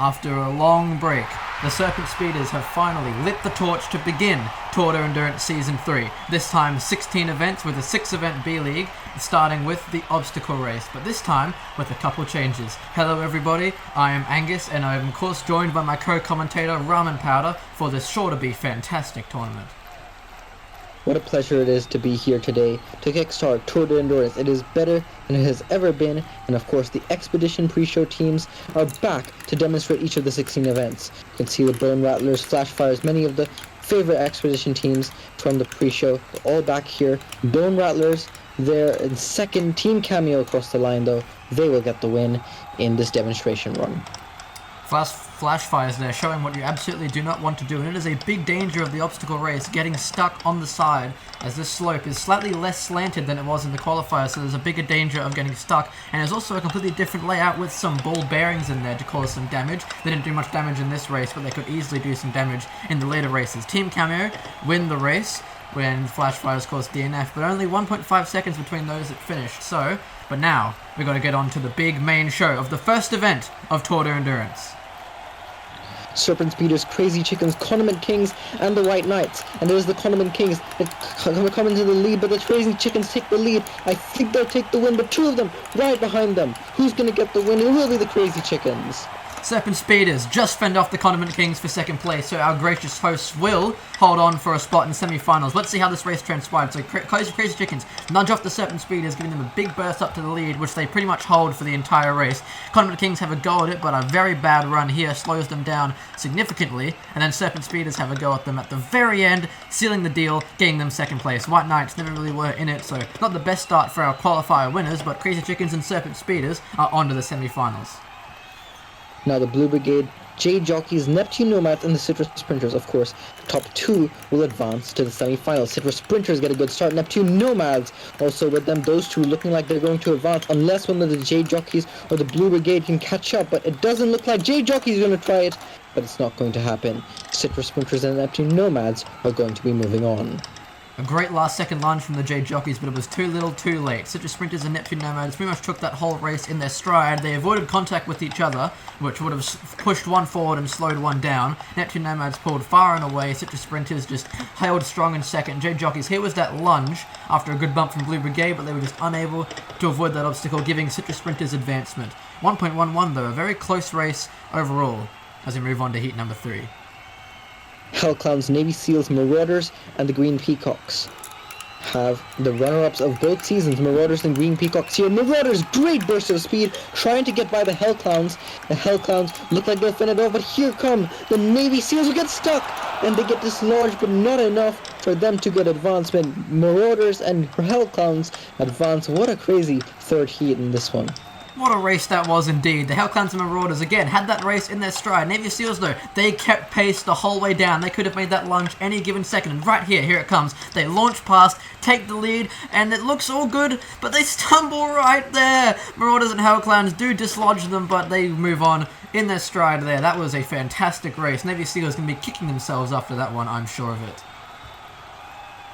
After a long break, the Serpent Speeders have finally lit the torch to begin Tour de Endurance Season 3. This time 16 events with a 6-event B-League, starting with the obstacle race, but this time with a couple changes. Hello everybody, I am Angus, and I am of course joined by my co-commentator Ramen Powder for this sure to be fantastic tournament. What a pleasure it is to be here today to kickstart Tour de Endurance. It is better than it has ever been, and of course the Expedition pre-show teams are back to demonstrate each of the 16 events. You can see the Bone Rattlers, Flash Fires, many of the favorite Expedition teams from the pre-show, all back here. Bone Rattlers, their second team cameo across the line though, they will get the win in this demonstration run. Flash fires there, showing what you absolutely do not want to do, and it is a big danger of the obstacle race, getting stuck on the side, as this slope is slightly less slanted than it was in the qualifier, so there's a bigger danger of getting stuck, and there's also a completely different layout with some ball bearings in there to cause some damage. They didn't do much damage in this race, but they could easily do some damage in the later races. Team Cameo win the race when Flash Fires caused DNF, but only 1.5 seconds between those that finished, but now we've got to get on to the big main show of the first event of Tour de Endurance. Serpent Speeders, Crazy Chickens, Condiment Kings, and the White Knights. And there's the Condiment Kings that come into the lead, but the Crazy Chickens take the lead. I think they'll take the win, but two of them right behind them. Who's going to get the win? It will be the Crazy Chickens. Serpent Speeders just fend off the Condiment Kings for second place, so our gracious hosts will hold on for a spot in semi-finals. Let's see how this race transpired. So Crazy Chickens nudge off the Serpent Speeders, giving them a big burst up to the lead, which they pretty much hold for the entire race. Condiment Kings have a go at it, but a very bad run here slows them down significantly, and then Serpent Speeders have a go at them at the very end, sealing the deal, getting them second place. White Knights never really were in it, so not the best start for our qualifier winners, but Crazy Chickens and Serpent Speeders are on to the semi-finals. Now the Blue Brigade, Jade Jockeys, Neptune Nomads, and the Citrus Sprinters, of course. Top two will advance to the semi-finals. Citrus Sprinters get a good start. Neptune Nomads also with them. Those two looking like they're going to advance unless one of the Jade Jockeys or the Blue Brigade can catch up. But it doesn't look like Jade Jockeys is going to try it, but it's not going to happen. Citrus Sprinters and Neptune Nomads are going to be moving on. A great last-second lunge from the Jade Jockeys, but it was too little too late. Citrus Sprinters and Neptune Nomads pretty much took that whole race in their stride. They avoided contact with each other, which would have pushed one forward and slowed one down. Neptune Nomads pulled far and away. Citrus Sprinters just held strong in second. Jade Jockeys, here was that lunge after a good bump from Blue Brigade, but they were just unable to avoid that obstacle, giving Citrus Sprinters advancement. 1.11 though, a very close race overall as we move on to heat number 3. Hellclowns, Navy Seals, Marauders, and the Green Peacocks have the runner-ups of both seasons, Marauders and Green Peacocks here. Marauders, great burst of speed, trying to get by the Hellclowns. The Hellclowns look like they'll fend it off, but here come the Navy Seals who get stuck, and they get dislodged, but not enough for them to get advancement. Marauders and Hellclowns advance. What a crazy third heat in this one. What a race that was indeed. The Hellclowns and Marauders, again, had that race in their stride. Navy Seals, though, they kept pace the whole way down. They could have made that lunge any given second. And right here it comes. They launch past, take the lead, and it looks all good, but they stumble right there. Marauders and Hellclowns do dislodge them, but they move on in their stride there. That was a fantastic race. Navy Seals going to be kicking themselves after that one, I'm sure of it.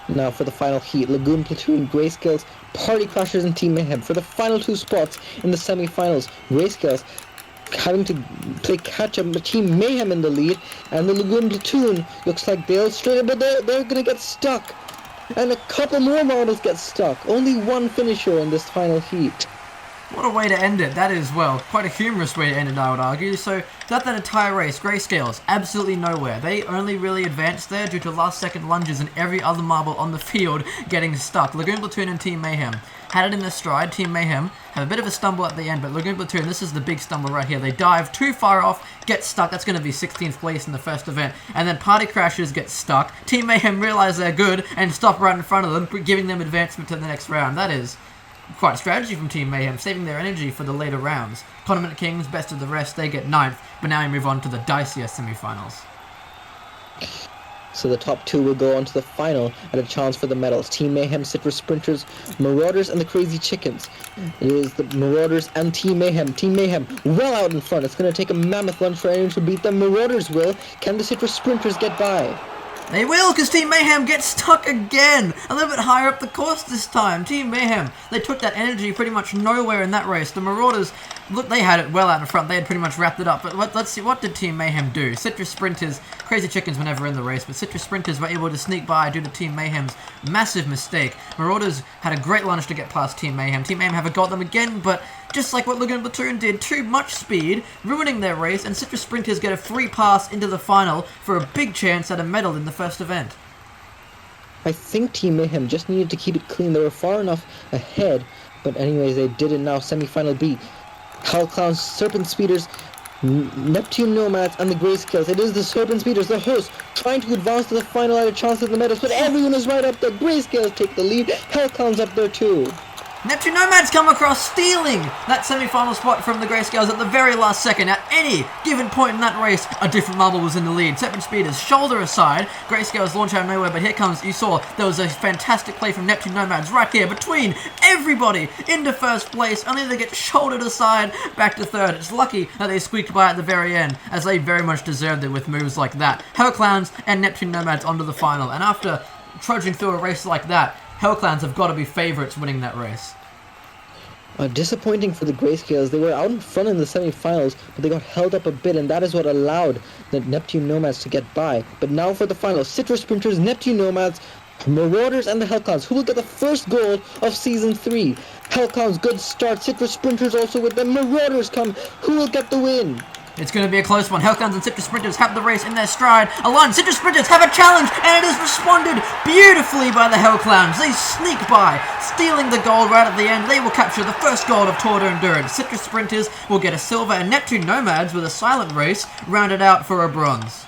Now for the final heat, Lagoon Platoon, Grayscales, Party Crashers, and Team Mayhem. For the final two spots in the semi-finals, Grayscales having to play catch-up with Team Mayhem in the lead, and the Lagoon Platoon looks like they'll straight up, but they're going to get stuck. And a couple more models get stuck. Only one finisher in this final heat. What a way to end it. That is, well, quite a humorous way to end it, I would argue. So, throughout that entire race, Grayscales, absolutely nowhere. They only really advanced there due to last-second lunges and every other marble on the field getting stuck. Lagoon Platoon and Team Mayhem had it in their stride. Team Mayhem have a bit of a stumble at the end, but Lagoon Platoon, this is the big stumble right here. They dive too far off, get stuck. That's going to be 16th place in the first event. And then Party Crashers get stuck. Team Mayhem realize they're good and stop right in front of them, giving them advancement to the next round. That is quite a strategy from Team Mayhem, saving their energy for the later rounds. Condiment Kings, best of the rest, they get 9th, but now we move on to the dicier semi-finals. So the top two will go on to the final at a chance for the medals. Team Mayhem, Citrus Sprinters, Marauders, and the Crazy Chickens. It is the Marauders and Team Mayhem. Team Mayhem well out in front. It's going to take a mammoth lunge for anyone to beat them. Marauders will. Can the Citrus Sprinters get by? They will, because Team Mayhem gets stuck again! A little bit higher up the course this time. Team Mayhem, they took that energy pretty much nowhere in that race. The Marauders, look, they had it well out in front. They had pretty much wrapped it up. But let's see, what did Team Mayhem do? Citrus Sprinters, Crazy Chickens were never in the race, but Citrus Sprinters were able to sneak by due to Team Mayhem's massive mistake. Marauders had a great launch to get past Team Mayhem. Team Mayhem haven't got them again, but just like what Logan Platoon did, too much speed, ruining their race, and Citrus Sprinters get a free pass into the final for a big chance at a medal in the first event. I think Team Mayhem just needed to keep it clean. They were far enough ahead, but anyways, they did it now. Semi-final B. Hell Clowns, Serpent Speeders, Neptune Nomads, and the Grayscales. It is the Serpent Speeders, the host, trying to advance to the final at a chance at the medals, but everyone is right up there. Grayscales take the lead. Hell Clowns up there too. Neptune Nomads come across, stealing that semi-final spot from the Grayscales at the very last second. At any given point in that race, a different marble was in the lead. Serpent Speeders shoulder aside. Grayscales launch out of nowhere, but here comes, you saw, there was a fantastic play from Neptune Nomads right here between everybody into first place, only they get shouldered aside back to third. It's lucky that they squeaked by at the very end, as they very much deserved it with moves like that. Hell Clowns and Neptune Nomads onto the final, and after trudging through a race like that, Hell Clowns have got to be favourites winning that race. Disappointing for the Grayscales. They were out in front in the semi-finals, but they got held up a bit, and that is what allowed the Neptune Nomads to get by. But now for the finals, Citrus Sprinters, Neptune Nomads, Marauders, and the Hell Clowns. Who will get the first gold of Season 3? Hell Clowns, good start. Citrus Sprinters also with them. Marauders come. Who will get the win? It's going to be a close one. Hellclowns and Citrus Sprinters have the race in their stride. Alone, Citrus Sprinters have a challenge, and it is responded beautifully by the Hellclowns. They sneak by, stealing the gold right at the end. They will capture the first gold of Tour de Endurance. Citrus Sprinters will get a silver, and Neptune Nomads, with a silent race, rounded out for a bronze.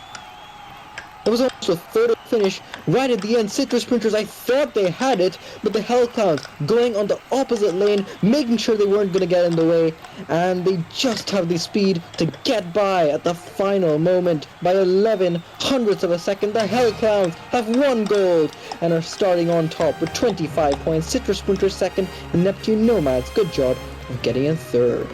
There was also a third finish right at the end. Citrus Sprinters, I thought they had it, but the Hell Clowns going on the opposite lane, making sure they weren't going to get in the way, and they just have the speed to get by at the final moment by 11 hundredths of a second. The Hell Clowns have won gold and are starting on top with 25 points. Citrus Sprinters second, and Neptune Nomads, good job of getting in third.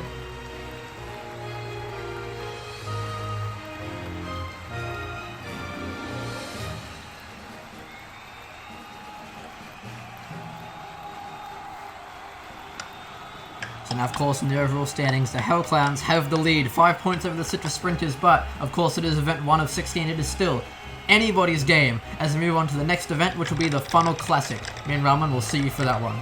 And of course, in the overall standings, the Hellclowns have the lead, 5 points over the Citrus Sprinters, but of course it is event 1 of 16, it is still anybody's game as we move on to the next event, which will be the Funnel Classic. Me and Raman will see you for that one.